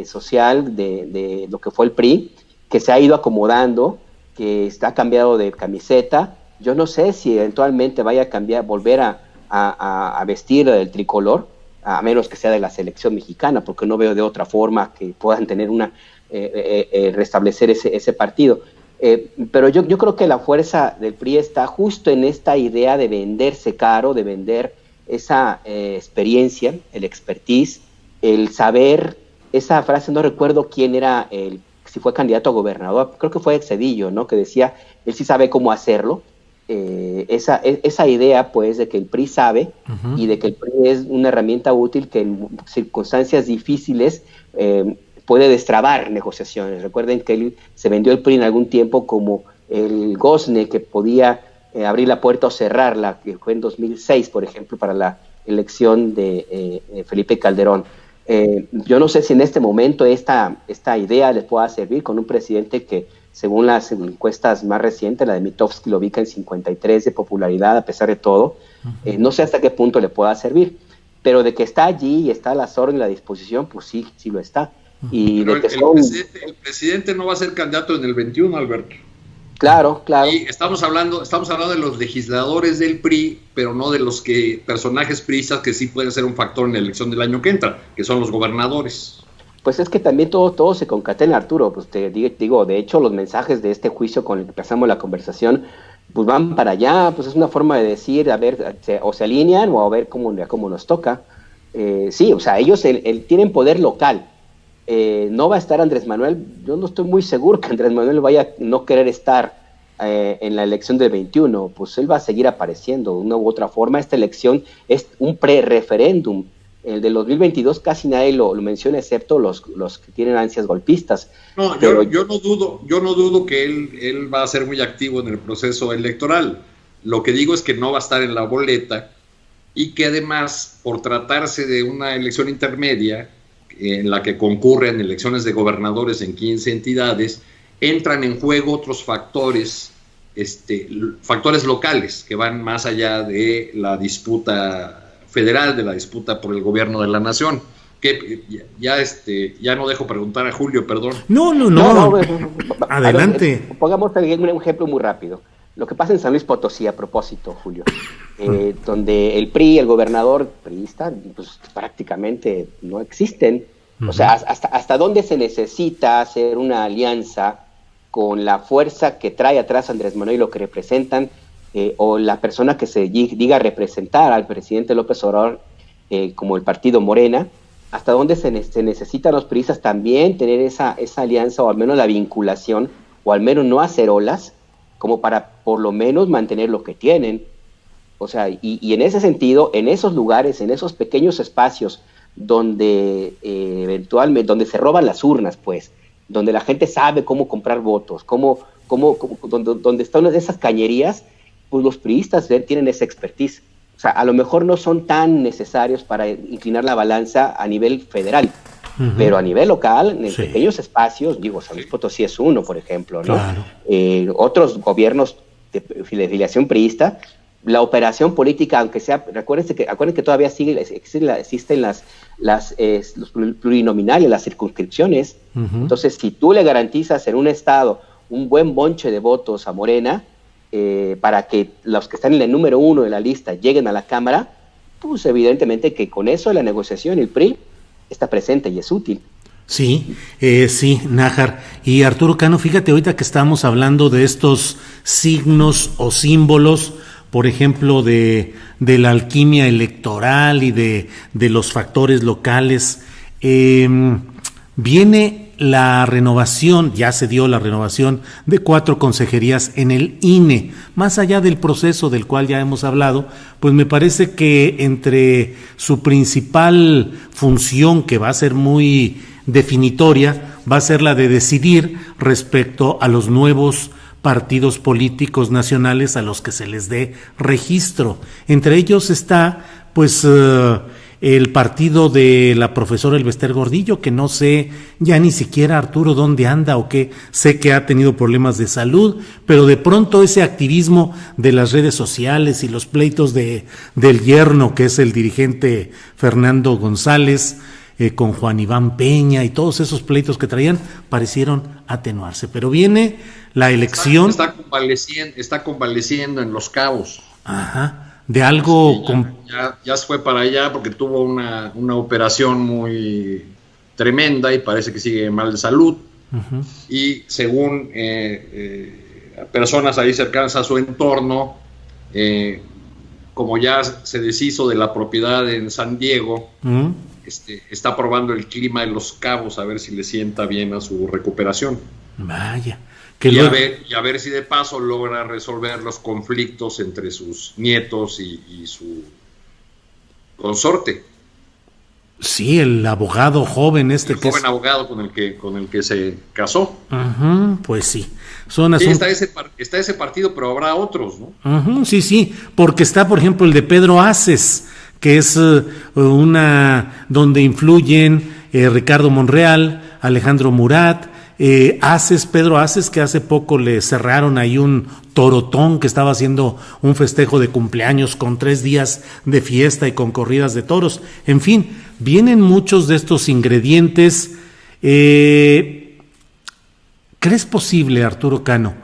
social de lo que fue el PRI, que se ha ido acomodando, que está cambiado de camiseta. Yo no sé si eventualmente vaya a cambiar, volver a vestir el tricolor, a menos que sea de la selección mexicana, porque no veo de otra forma que puedan tener restablecer ese partido. Pero yo creo que la fuerza del PRI está justo en esta idea de venderse caro, de vender esa experiencia, el expertise, el saber. Esa frase, no recuerdo quién era, si fue candidato a gobernador, creo que fue Cedillo, ¿no? Que decía, él sí sabe cómo hacerlo. Esa idea, pues, de que el PRI sabe, uh-huh, y de que el PRI es una herramienta útil que en circunstancias difíciles puede destrabar negociaciones. Recuerden que él se vendió el PRI en algún tiempo como el gozne que podía abrir la puerta o cerrarla, que fue en 2006, por ejemplo, para la elección de Felipe Calderón. Yo no sé si en este momento esta idea les pueda servir con un presidente que, según las encuestas más recientes, la de Mitofsky lo ubica en 53 de popularidad a pesar de todo. Uh-huh. No sé hasta qué punto le pueda servir, pero de que está allí y está a las órdenes y a la disposición, pues sí lo está. Uh-huh. Y pero de que el presidente no va a ser candidato en el 21, Alberto. Claro. Y estamos hablando de los legisladores del PRI, pero no de los personajes priistas que sí pueden ser un factor en la elección del año que entra, que son los gobernadores. Pues es que también todo se concatena, Arturo. Pues te digo, de hecho, los mensajes de este juicio con el que empezamos la conversación, pues van para allá. Pues es una forma de decir, a ver, o se alinean o a ver cómo nos toca. Sí, o sea, ellos tienen poder local. No va a estar Andrés Manuel. Yo no estoy muy seguro que Andrés Manuel vaya a no querer estar en la elección del 21. Pues él va a seguir apareciendo de una u otra forma. Esta elección es un pre-referéndum. El del 2022 casi nadie lo menciona, excepto los que tienen ansias golpistas. No, yo no dudo que él va a ser muy activo en el proceso electoral. Lo que digo es que no va a estar en la boleta, y que además, por tratarse de una elección intermedia en la que concurren elecciones de gobernadores en 15 entidades, entran en juego otros factores locales que van más allá de la disputa federal, de la disputa por el gobierno de la nación. Ya no dejo preguntar a Julio, perdón. No. Adelante. A ver, pongamos un ejemplo muy rápido. Lo que pasa en San Luis Potosí, a propósito, Julio, donde el PRI, el gobernador priista, pues prácticamente no existen. O sea, hasta dónde se necesita hacer una alianza con la fuerza que trae atrás Andrés Manuel y lo que representan, o la persona que se diga representar al presidente López Obrador, como el partido Morena, hasta dónde se necesitan los priistas también tener esa alianza, o al menos la vinculación, o al menos no hacer olas, como para por lo menos mantener lo que tienen. O sea, y en ese sentido, en esos lugares, en esos pequeños espacios donde eventualmente, donde se roban las urnas, pues, donde la gente sabe cómo comprar votos, donde están esas cañerías, pues los priistas tienen esa expertise. O sea, a lo mejor no son tan necesarios para inclinar la balanza a nivel federal, pero a nivel local, en pequeños espacios, San Luis Potosí es uno, por ejemplo, ¿no? Claro. Otros gobiernos de filiación priista, la operación política, aunque sea, recuerden que todavía existen los plurinominales, las circunscripciones. Entonces, si tú le garantizas en un estado un buen bonche de votos a Morena, para que los que están en el número 1 de la lista lleguen a la Cámara, pues evidentemente que con eso la negociación, el PRI está presente y es útil. Sí, Nájar. Y Arturo Cano, fíjate ahorita que estamos hablando de estos signos o símbolos, por ejemplo, de la alquimia electoral y de los factores locales. Viene la renovación, ya se dio la renovación de 4 consejerías en el INE. Más allá del proceso del cual ya hemos hablado, pues me parece que entre su principal función, que va a ser muy definitoria, va a ser la de decidir respecto a los nuevos partidos políticos nacionales a los que se les dé registro. Entre ellos está, pues, el partido de la profesora Elbester Gordillo, que no sé ya ni siquiera, Arturo, dónde anda o qué. Sé que ha tenido problemas de salud, pero de pronto ese activismo de las redes sociales y los pleitos del yerno, que es el dirigente Fernando González, con Juan Iván Peña, y todos esos pleitos que traían parecieron atenuarse. Pero viene la elección. Está convaleciendo en Los Cabos. Ajá. De algo... Ya se fue para allá porque tuvo una operación muy tremenda y parece que sigue mal de salud. Y según personas ahí cercanas a su entorno, como ya se deshizo de la propiedad en San Diego, está probando el clima de Los Cabos a ver si le sienta bien a su recuperación. Vaya. Y a ver si de paso logra resolver los conflictos entre sus nietos y su consorte. Sí, el abogado joven joven abogado con el que se casó. Pues sí. Está ese partido, pero habrá otros, ¿no? Sí, porque está, por ejemplo, el de Pedro Aces, que es donde influyen Ricardo Monreal, Alejandro Murat, Pedro Aces, que hace poco le cerraron ahí un torotón, que estaba haciendo un festejo de cumpleaños con 3 días de fiesta y con corridas de toros. En fin, vienen muchos de estos ingredientes. ¿Crees posible, Arturo Cano,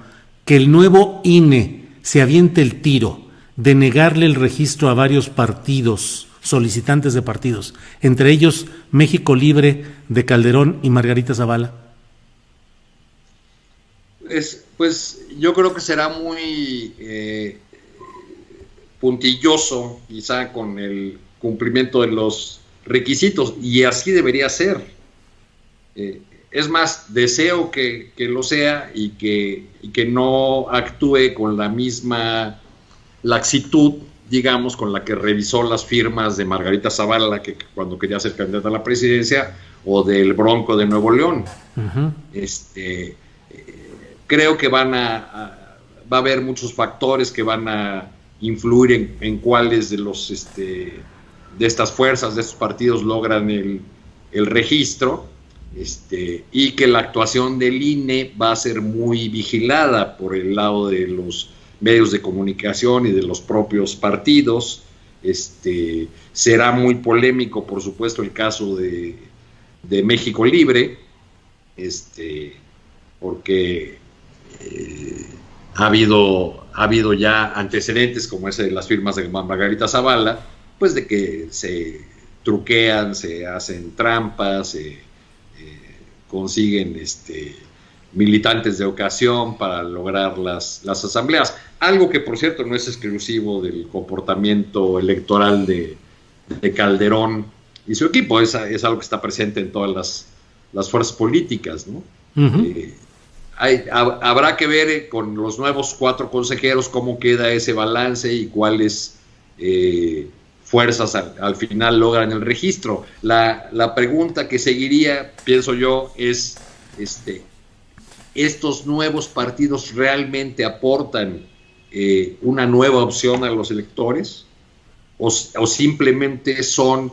que el nuevo INE se aviente el tiro de negarle el registro a varios partidos, solicitantes de partidos, entre ellos México Libre de Calderón y Margarita Zavala? Pues yo creo que será muy puntilloso, quizá, con el cumplimiento de los requisitos, y así debería ser. Es más, deseo que lo sea y que no actúe con la misma laxitud, digamos, con la que revisó las firmas de Margarita Zavala, que cuando quería ser candidata a la presidencia, o del Bronco de Nuevo León. Creo que va a haber muchos factores que van a influir en cuáles de estas fuerzas, de estos partidos logran el registro, y que la actuación del INE va a ser muy vigilada por el lado de los medios de comunicación y de los propios partidos, Será muy polémico, por supuesto, el caso de México Libre, porque ha habido ya antecedentes, como ese de las firmas de Margarita Zavala, pues de que se truquean, se hacen trampas, se consiguen militantes de ocasión para lograr las asambleas. Algo que, por cierto, no es exclusivo del comportamiento electoral de Calderón y su equipo, es algo que está presente en todas las fuerzas políticas, ¿no? Uh-huh. Habrá que ver con los nuevos 4 consejeros cómo queda ese balance y cuáles fuerzas al final logran el registro. La pregunta que seguiría, pienso yo, es ¿estos nuevos partidos realmente aportan una nueva opción a los electores? ¿O simplemente son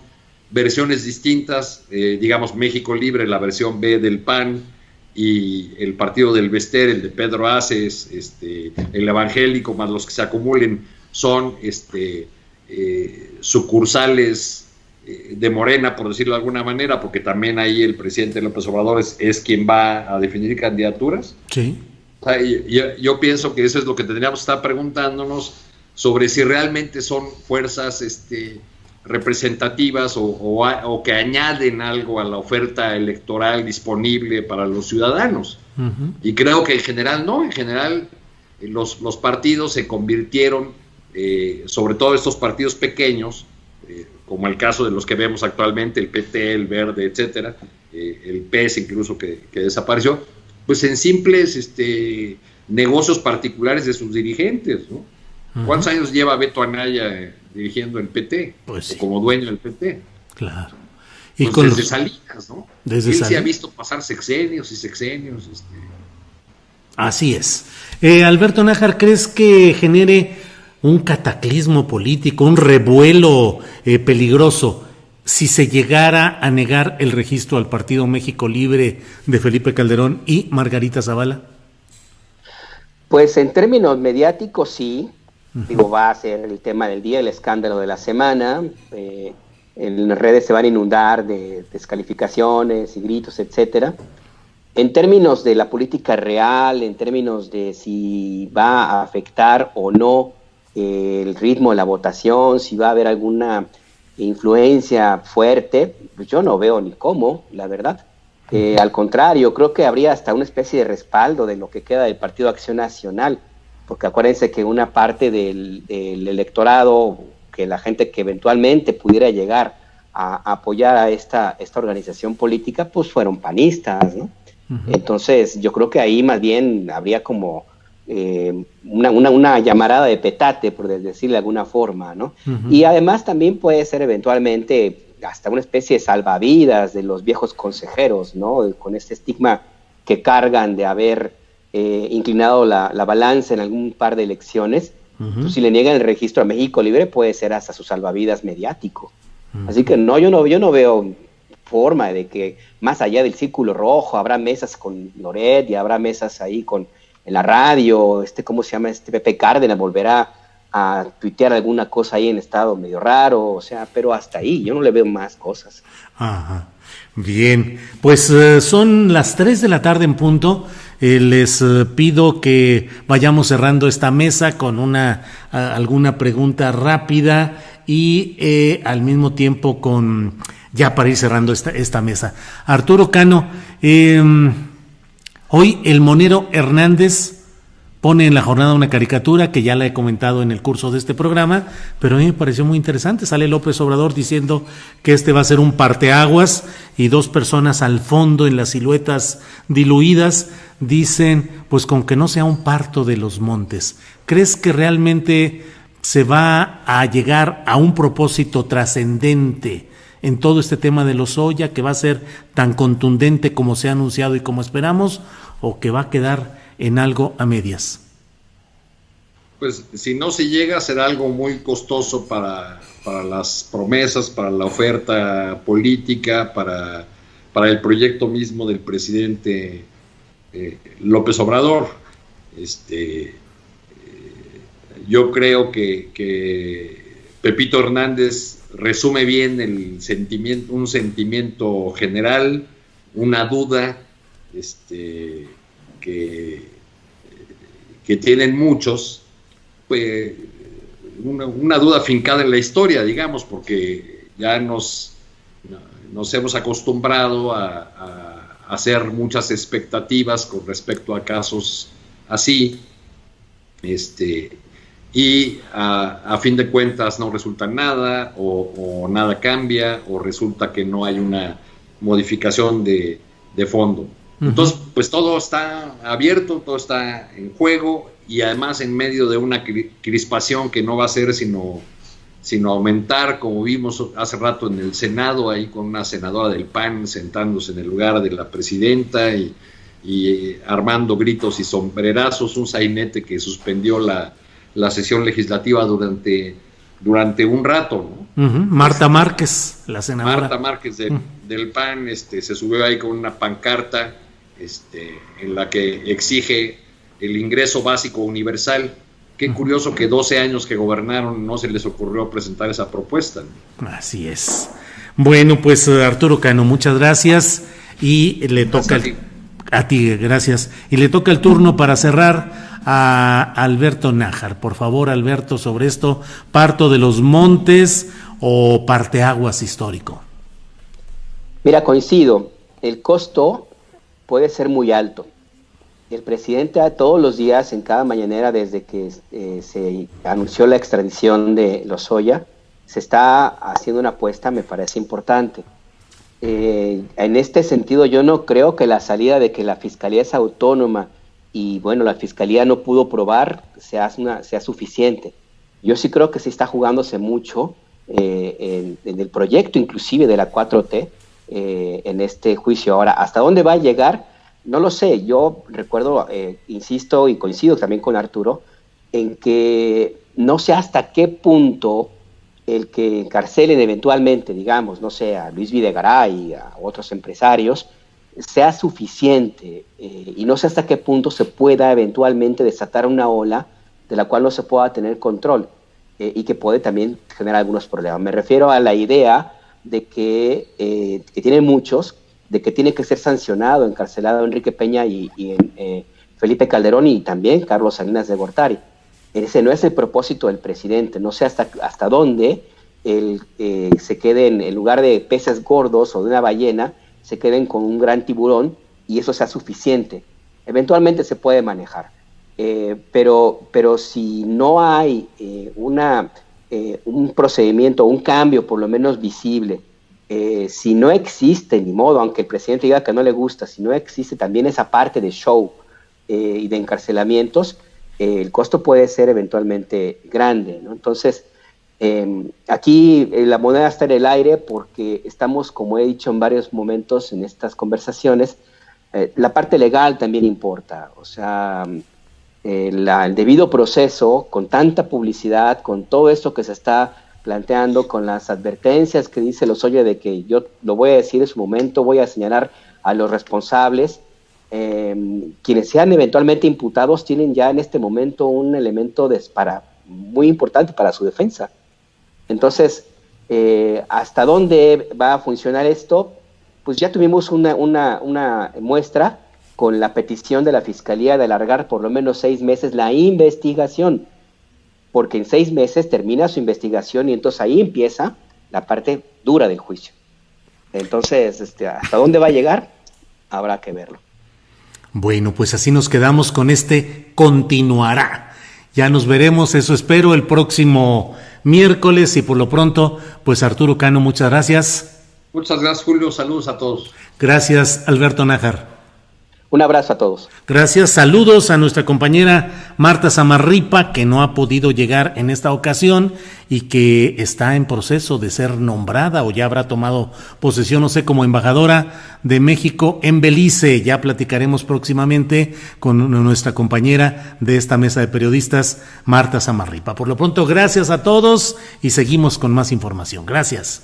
versiones distintas? Digamos, México Libre, la versión B del PAN, y el partido del Bester, el de Pedro Aces, el evangélico, más los que se acumulen, son sucursales de Morena, por decirlo de alguna manera, porque también ahí el presidente López Obrador es quien va a definir candidaturas. Sí. O sea, yo pienso que eso es lo que tendríamos que estar preguntándonos, sobre si realmente son fuerzas representativas o que añaden algo a la oferta electoral disponible para los ciudadanos. Uh-huh. Y creo que en general no, en general los partidos se convirtieron, sobre todo estos partidos pequeños, como el caso de los que vemos actualmente, el PT, el Verde, etcétera, el PES incluso que desapareció, pues en simples negocios particulares de sus dirigentes, ¿no? Uh-huh. ¿Cuántos años lleva Beto Anaya dirigiendo el PT? Pues sí. Como dueño del PT. Claro. Y pues desde Salinas, ¿no? Desde Él Salinas. Se ha visto pasar sexenios y sexenios. Así es. Alberto Nájar, ¿crees que genere un cataclismo político, un revuelo peligroso si se llegara a negar el registro al Partido México Libre de Felipe Calderón y Margarita Zavala? Pues en términos mediáticos sí. Digo, va a ser el tema del día, el escándalo de la semana. En las redes se van a inundar de descalificaciones y gritos, etcétera. En términos de la política real, en términos de si va a afectar o no el ritmo de la votación, si va a haber alguna influencia fuerte, pues yo no veo ni cómo, la verdad. Al contrario, creo que habría hasta una especie de respaldo de lo que queda del Partido Acción Nacional, porque acuérdense que una parte del electorado, que la gente que eventualmente pudiera llegar a apoyar a esta organización política, pues fueron panistas, ¿no? Uh-huh. Entonces yo creo que ahí más bien habría como una llamarada de petate, por decirle de alguna forma, ¿no? Uh-huh. Y además también puede ser eventualmente hasta una especie de salvavidas de los viejos consejeros, ¿no? Con este estigma que cargan de haber inclinado la balanza en algún par de elecciones. Uh-huh. Pues si le niegan el registro a México Libre, puede ser hasta su salvavidas mediático. Uh-huh. Así que yo no veo forma de que más allá del círculo rojo habrá mesas con Loret y habrá mesas ahí en la radio, ¿cómo se llama? Pepe Cárdenas volverá a tuitear alguna cosa ahí en estado medio raro, o sea, pero hasta ahí, yo no le veo más cosas. Ajá. Bien, pues son las 3 de la tarde en punto. Les pido que vayamos cerrando esta mesa con alguna pregunta rápida y al mismo tiempo ya para ir cerrando esta mesa. Arturo Cano, hoy el monero Hernández pone en la jornada una caricatura que ya la he comentado en el curso de este programa, pero a mí me pareció muy interesante. Sale López Obrador diciendo que va a ser un parteaguas y 2 personas al fondo en las siluetas diluidas dicen, pues con que no sea un parto de los montes. ¿Crees que realmente se va a llegar a un propósito trascendente en todo este tema de Lozoya, que va a ser tan contundente como se ha anunciado y como esperamos, o que va a quedar en algo a medias? Pues si no se llega, será algo muy costoso para las promesas, para la oferta política, para el proyecto mismo del presidente López Obrador. Yo creo que Pepito Hernández resume bien el sentimiento, un sentimiento general, una duda que tienen muchos, pues, una duda fincada en la historia, digamos, porque ya nos hemos acostumbrado a hacer muchas expectativas con respecto a casos así, y a fin de cuentas no resulta nada, o nada cambia, o resulta que no hay una modificación de fondo. Entonces, pues todo está abierto, todo está en juego, y además en medio de una crispación que no va a ser sino aumentar, como vimos hace rato en el Senado, ahí con una senadora del PAN sentándose en el lugar de la presidenta y armando gritos y sombrerazos, un sainete que suspendió la sesión legislativa durante un rato, ¿no? Marta Márquez, la senadora. Marta Márquez del PAN se subió ahí con una pancarta en la que exige el ingreso básico universal. Qué curioso que 12 años que gobernaron no se les ocurrió presentar esa propuesta, ¿no? Así es. Bueno, pues Arturo Cano, muchas gracias, y le toca a ti, gracias. Y le toca el turno para cerrar a Alberto Nájar. Por favor, Alberto, sobre esto, ¿Parto de los Montes o parteaguas histórico? Mira, coincido, el costo puede ser muy alto. El presidente todos los días, en cada mañanera, desde que se anunció la extradición de Lozoya, se está haciendo una apuesta, me parece importante. En este sentido, yo no creo que la salida de que la Fiscalía es autónoma y, bueno, la Fiscalía no pudo probar sea suficiente. Yo sí creo que se está jugándose mucho en el proyecto, inclusive, de la 4T en este juicio. Ahora, ¿hasta dónde va a llegar? No lo sé. Yo recuerdo, insisto y coincido también con Arturo, en que no sé hasta qué punto el que encarcelen eventualmente, digamos, no sé, a Luis Videgaray, a otros empresarios, sea suficiente, y no sé hasta qué punto se pueda eventualmente desatar una ola de la cual no se pueda tener control, y que puede también generar algunos problemas. Me refiero a la idea de que tienen muchos, de que tiene que ser sancionado, encarcelado Enrique Peña y Felipe Calderón, y también Carlos Salinas de Gortari. Ese no es el propósito del presidente. No sé hasta dónde se queden, en lugar de peces gordos o de una ballena, se queden con un gran tiburón y eso sea suficiente. Eventualmente se puede manejar. Pero si no hay un procedimiento, un cambio por lo menos visible, si no existe, ni modo, aunque el presidente diga que no le gusta, si no existe también esa parte de show y de encarcelamientos, el costo puede ser eventualmente grande, ¿no? Entonces, aquí la moneda está en el aire porque estamos, como he dicho en varios momentos en estas conversaciones, la parte legal también importa. O sea, el debido proceso, con tanta publicidad, con todo esto que se está planteando, con las advertencias que dice Lozoya de que yo lo voy a decir en su momento, voy a señalar a los responsables. Quienes sean eventualmente imputados tienen ya en este momento un elemento muy importante para su defensa. Entonces, ¿hasta dónde va a funcionar esto? Pues ya tuvimos una muestra con la petición de la Fiscalía de alargar por lo menos 6 meses la investigación, porque en 6 meses termina su investigación y entonces ahí empieza la parte dura del juicio. Entonces, ¿hasta dónde va a llegar? Habrá que verlo. Bueno, pues así nos quedamos con continuará. Ya nos veremos, eso espero, el próximo miércoles, y por lo pronto, pues Arturo Cano, muchas gracias. Muchas gracias, Julio, saludos a todos. Gracias, Alberto Nájar. Un abrazo a todos. Gracias, saludos a nuestra compañera Marta Samarripa, que no ha podido llegar en esta ocasión y que está en proceso de ser nombrada o ya habrá tomado posesión, no sé, como embajadora de México en Belice. Ya platicaremos próximamente con nuestra compañera de esta mesa de periodistas, Marta Samarripa. Por lo pronto, gracias a todos y seguimos con más información. Gracias.